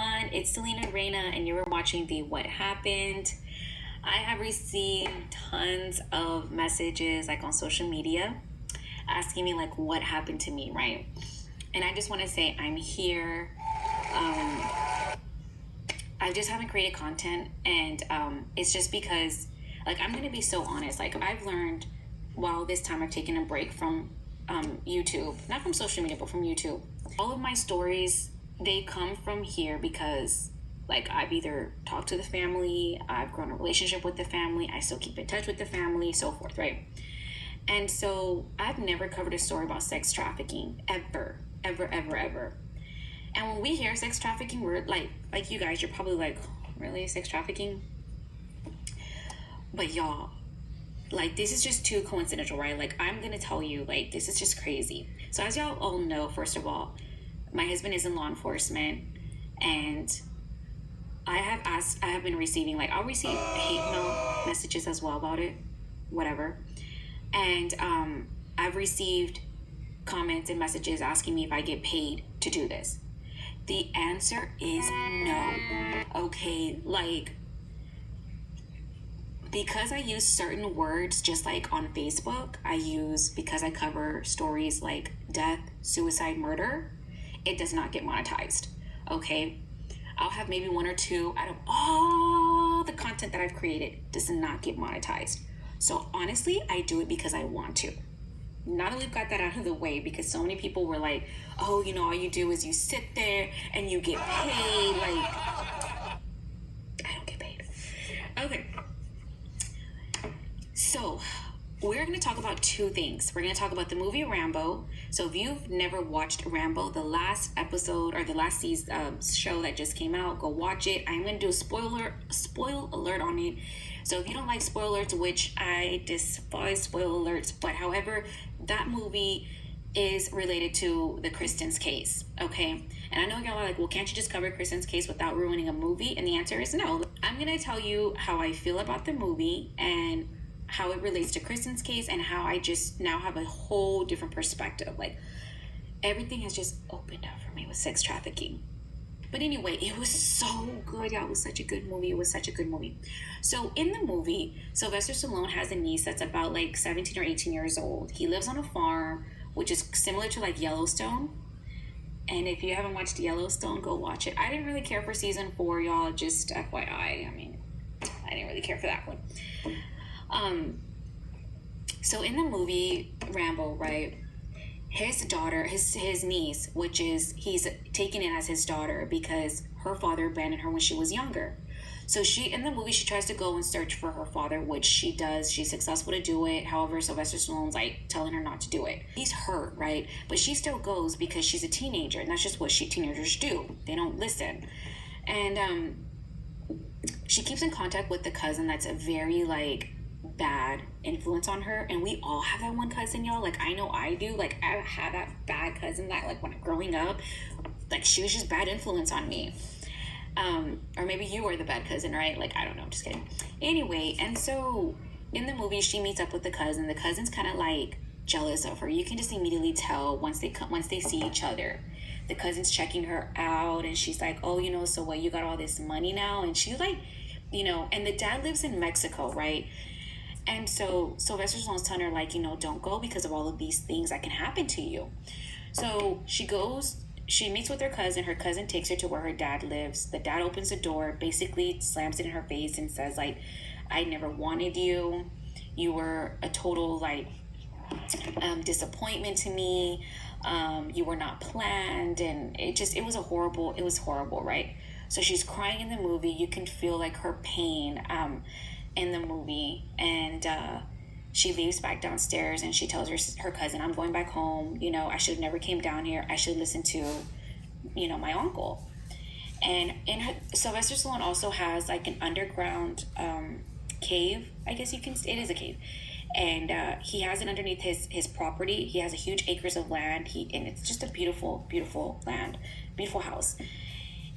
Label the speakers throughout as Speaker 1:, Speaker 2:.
Speaker 1: everyone, it's Selena Reina and you were watching the What Happened. I have received tons of messages like on social media asking me like what happened to me, right? And I just want to say I'm here. I just haven't created content, and it's just because like I'm gonna be so honest, like I've learned while this time I've taken a break from YouTube, not from social media but from YouTube. All of my stories, they come from here because like I've either talked to the family, I've grown a relationship with the family, I still keep in touch with the family, so forth, right? And so I've never covered a story about sex trafficking ever. And when we hear sex trafficking, we're like you guys, you're probably like, really, sex trafficking? But y'all, like this is just too coincidental, right? Like I'm gonna tell you, like this is just crazy. So as y'all all know, first of all, my husband is in law enforcement, and I have been receiving, like I'll receive hate mail messages as well about it, whatever. And I've received comments and messages asking me if I get paid to do this. The answer is no. Okay, like because I use certain words, just like on Facebook, because I cover stories like death, suicide, murder, it does not get monetized. Okay, I'll have maybe one or two out of all the content that I've created does not get monetized. So honestly, I do it because I want to. Now that we've got that out of the way, because so many people were like, oh, you know, all you do is you sit there and you get paid. Like, I don't get paid. Okay. So we're going to talk about two things. We're going to talk about the movie Rambo. So if you've never watched Rambo, the last episode or the last season show that just came out, go watch it. I'm going to do a spoil alert on it. So if you don't like spoilers, which I despise spoiler alerts, but however, that movie is related to the Kristen's case, okay? And I know y'all are like, well, can't you just cover Kristen's case without ruining a movie? And the answer is no. I'm going to tell you how I feel about the movie and how it relates to Kristen's case and how I just now have a whole different perspective. Like, everything has just opened up for me with sex trafficking. But anyway, it was so good, y'all. It was such a good movie. So in the movie, Sylvester Stallone has a niece that's about like 17 or 18 years old. He lives on a farm, which is similar to like Yellowstone. And if you haven't watched Yellowstone, go watch it. I didn't really care for season 4, y'all. Just FYI. I mean, I didn't really care for that one. So in the movie Rambo, right? His daughter, his niece, which is, he's taking it as his daughter because her father abandoned her when she was younger. So in the movie, she tries to go and search for her father, which she does. She's successful to do it. However, Sylvester Stallone's like telling her not to do it. He's hurt, right? But she still goes because she's a teenager, and that's just what teenagers do. They don't listen. And she keeps in contact with the cousin that's a very like bad influence on her, and we all have that one cousin, y'all. Like I know I do. Like I had that bad cousin that like when growing up, like she was just bad influence on me. Or maybe you were the bad cousin, right? Like I don't know, I'm just kidding. Anyway, and so in the movie she meets up with the cousin. The cousin's kind of like jealous of her. You can just immediately tell once they see each other. The cousin's checking her out, and she's like, oh, you know, so what, you got all this money now? And she's like, you know, and the dad lives in Mexico, right? And so Sylvester Stallone's telling her, like, you know, don't go because of all of these things that can happen to you. So she meets with her cousin. Her cousin takes her to where her dad lives. The dad opens the door, basically slams it in her face and says, like, I never wanted you. You were a total, like, disappointment to me. You were not planned. And it was horrible, right? So she's crying in the movie. You can feel, like, her pain, in the movie, and she leaves back downstairs and she tells her cousin, I'm going back home, you know, I should have never came down here, I should listen to, you know, my uncle. And Sylvester Stallone also has like an underground cave, I guess it is a cave, and he has it underneath his property. He has a huge acres of land, and it's just a beautiful land, beautiful house.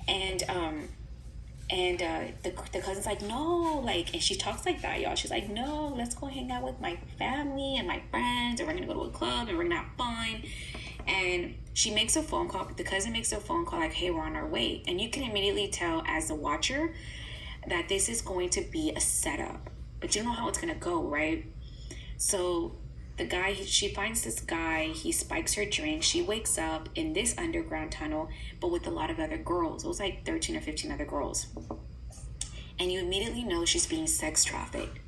Speaker 1: And And the cousin's like, no, like, and she talks like that, y'all. She's like, no, let's go hang out with my family and my friends, and we're gonna go to a club and we're gonna have fun. And she makes a phone call. The cousin makes a phone call like, hey, we're on our way. And you can immediately tell as the watcher that this is going to be a setup, but you don't know how it's gonna go, right? So the guy, she finds this guy, he spikes her drink, she wakes up in this underground tunnel, but with a lot of other girls. It was like 13 or 15 other girls. And you immediately know she's being sex trafficked.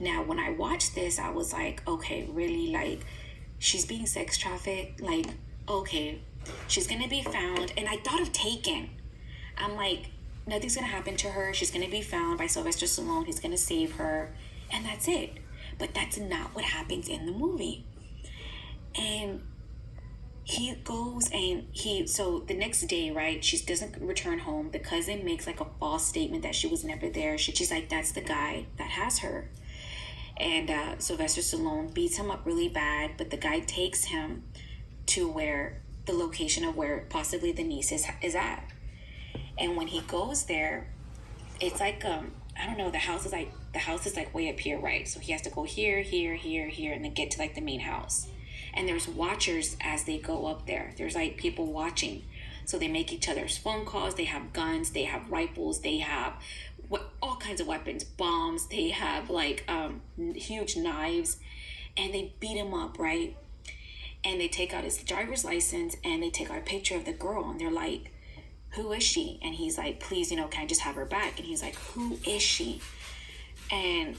Speaker 1: Now, when I watched this, I was like, okay, really? Like, she's being sex trafficked? Like, okay, she's gonna be found. And I thought of Taken. I'm like, nothing's gonna happen to her. She's gonna be found by Sylvester Stallone. He's gonna save her. And that's it. But that's not what happens in the movie. And he goes and so the next day, right, she doesn't return home. The cousin makes like a false statement that she was never there. She's like, that's the guy that has her. And Sylvester Stallone beats him up really bad, but the guy takes him to where the location of where possibly the niece is at. And when he goes there, it's like I don't know, the house is like way up here, right? So he has to go here, and then get to like the main house. And there's watchers as they go up there. There's like people watching. So they make each other's phone calls. They have guns, they have rifles, they have all kinds of weapons, bombs. They have like huge knives, and they beat him up, right? And they take out his driver's license and they take out a picture of the girl, and they're like, who is she? And he's like, please, can I just have her back? And he's like, who is she? And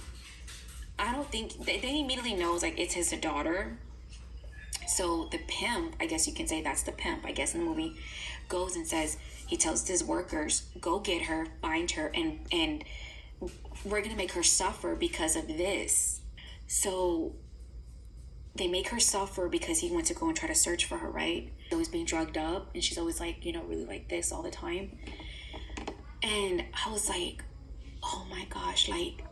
Speaker 1: I don't think they immediately knows like it's his daughter. So the pimp, I guess you can say that's the pimp, I guess, in the movie, goes and says, he tells his workers, go get her, find her, and we're gonna make her suffer because of this. So they make her suffer because he went to go and try to search for her, right? Always being drugged up, and she's always like, really like this all the time. And I was like, oh my gosh, like,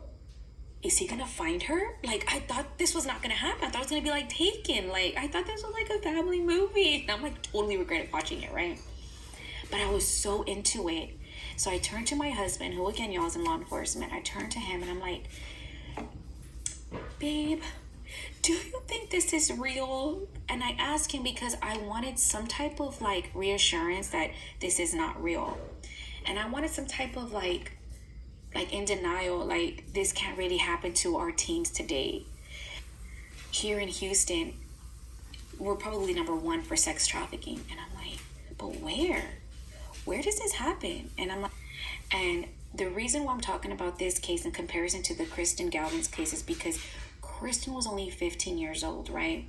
Speaker 1: is he gonna find her? Like, I thought this was not gonna happen. I thought it was gonna be like Taken. Like, I thought this was like a family movie. And I'm like totally regretted watching it, right? But I was so into it. So I turned to my husband, who again, y'all, is in law enforcement. I turned to him and I'm like, babe, do you think this is real? And I asked him because I wanted some type of like reassurance that this is not real. And I wanted some type of like in denial, like this can't really happen to our teens today. Here in Houston, we're probably number one for sex trafficking. And I'm like, but where? Where does this happen? And I'm like, and the reason why I'm talking about this case in comparison to the Kristin Galvin's case is because Kristen was only 15 years old, right?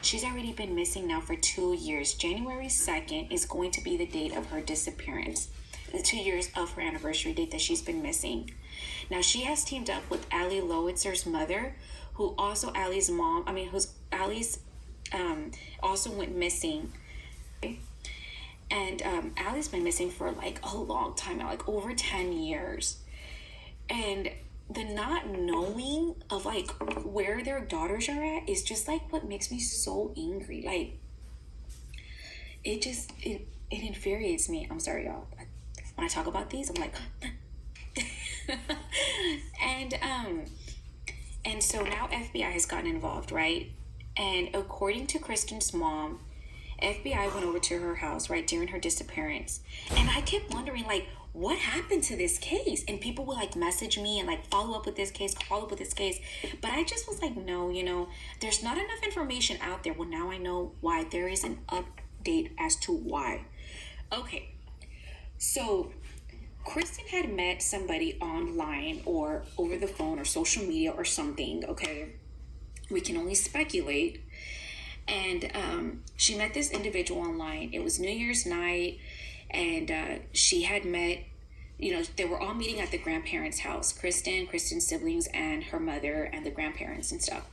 Speaker 1: She's already been missing now for 2 years. January 2nd is going to be the date of her disappearance. The 2 years of her anniversary date that she's been missing. Now, she has teamed up with Ali Lowitzer's mother, who also Ali's mom, who's Ali's also went missing. And Ali's been missing for like a long time now, like over 10 years. And the not knowing of like where their daughters are at is just like what makes me so angry. Like, it infuriates me. I'm sorry, y'all. When I talk about these, I'm like, and so now FBI has gotten involved, right? And according to Kristen's mom, FBI went over to her house, right, during her disappearance. And I kept wondering, like, what happened to this case? And people would like message me and like follow up with this case. But I just was like, no, there's not enough information out there. Well, now I know why. There is an update as to why. Okay. So Kristen had met somebody online or over the phone or social media or something, okay? We can only speculate. And she met this individual online. It was New Year's night, and she had met, they were all meeting at the grandparents' house, Kristen's siblings, and her mother, and the grandparents and stuff.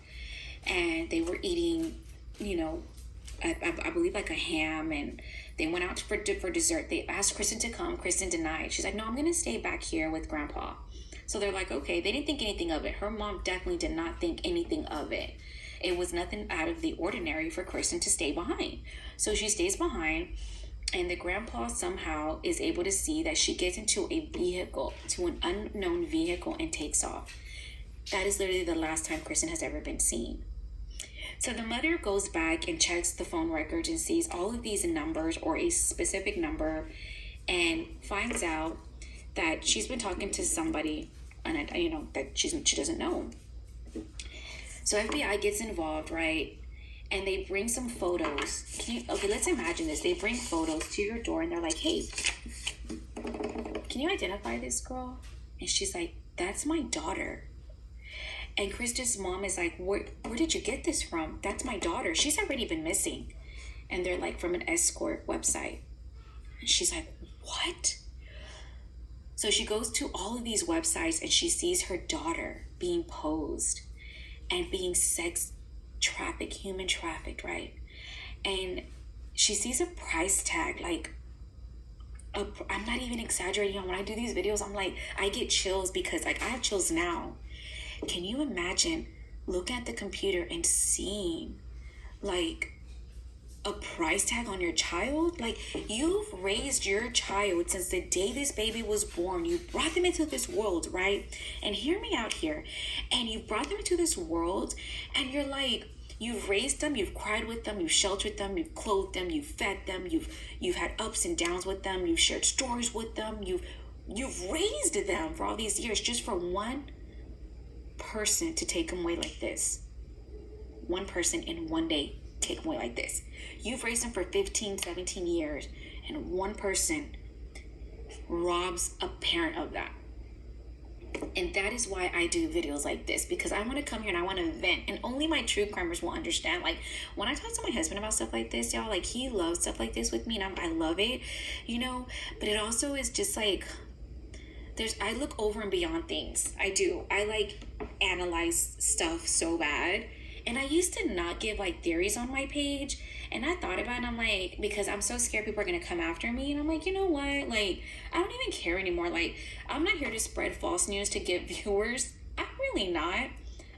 Speaker 1: And they were eating, I believe like a ham, and they went out for dessert. They asked Kristen to come. Kristen denied. She's like, no, I'm going to stay back here with Grandpa. So they're like, okay. They didn't think anything of it. Her mom definitely did not think anything of it. It was nothing out of the ordinary for Kristen to stay behind. So she stays behind, And the grandpa somehow is able to see that she gets into a vehicle, to an unknown vehicle, and takes off. That is literally the last time Kristen has ever been seen. So the mother goes back and checks the phone records and sees all of these numbers, or a specific number, and finds out that she's been talking to somebody, and that she doesn't know. So FBI gets involved, right? And they bring some photos. Okay, let's imagine this. They bring photos to your door, and they're like, "Hey, can you identify this girl?" And she's like, "That's my daughter." And Kristen's mom is like, where did you get this from? That's my daughter. She's already been missing. And they're like, from an escort website. And she's like, what? So she goes to all of these websites, and she sees her daughter being posed and being human trafficked, right? And she sees a price tag, like, I'm not even exaggerating. When I do these videos, I'm like, I get chills, because like I have chills now. Can you imagine looking at the computer and seeing like a price tag on your child? Like, you've raised your child since the day this baby was born. You brought them into this world, right? And hear me out here. And you brought them into this world, and you're like, you've raised them, you've cried with them, you've sheltered them, you've clothed them, you've fed them, you've had ups and downs with them, you've shared stories with them, you've raised them for all these years, just for one person to take them away like this. One person in one day take them away like this. You've raised them for 15, 17 years, and one person robs a parent of that. And that is why I do videos like this, because I want to come here and I want to vent, and only my true crimers will understand. Like, when I talk to my husband about stuff like this, y'all, like, he loves stuff like this with me, and I love it, but it also is just like, I look over and beyond things. I do. I like analyze stuff so bad. And I used to not give like theories on my page. And I thought about it, and I'm like, because I'm so scared people are going to come after me. And I'm like, you know what? Like, I don't even care anymore. Like, I'm not here to spread false news to get viewers. I'm really not.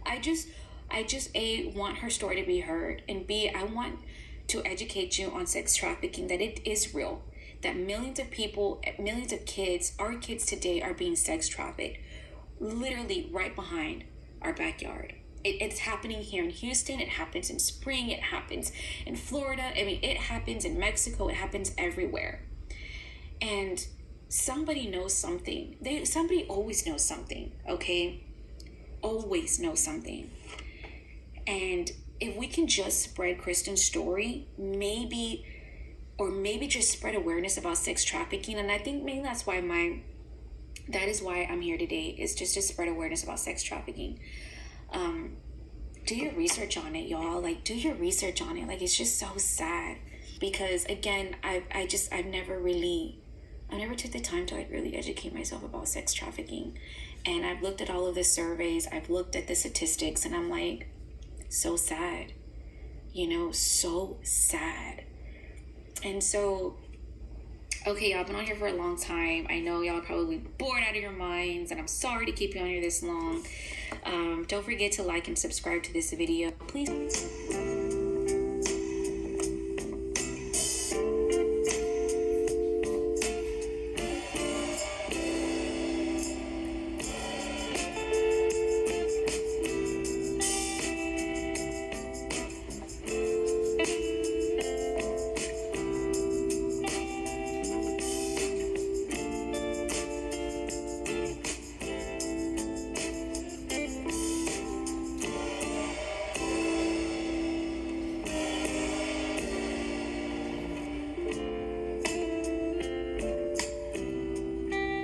Speaker 1: I just A, want her story to be heard. And B, I want to educate you on sex trafficking, that it is real. That millions of people, millions of kids, our kids today, are being sex trafficked, literally right behind our backyard. It's happening here in Houston. It happens in Spring. It happens in Florida. I mean, it happens in Mexico. It happens everywhere. And somebody knows something. Somebody always knows something, okay? Always knows something. And if we can just spread Kristen's story, maybe just spread awareness about sex trafficking. And I think maybe that is why I'm here today, is just to spread awareness about sex trafficking. Do your research on it, y'all. Like, do your research on it. Like, it's just so sad, because again, I've never took the time to like really educate myself about sex trafficking. And I've looked at all of the surveys, I've looked at the statistics, and I'm like, so sad, so sad. And so, okay, y'all, I've been on here for a long time. I know y'all are probably bored out of your minds, and I'm sorry to keep you on here this long. Don't forget to like and subscribe to this video, please.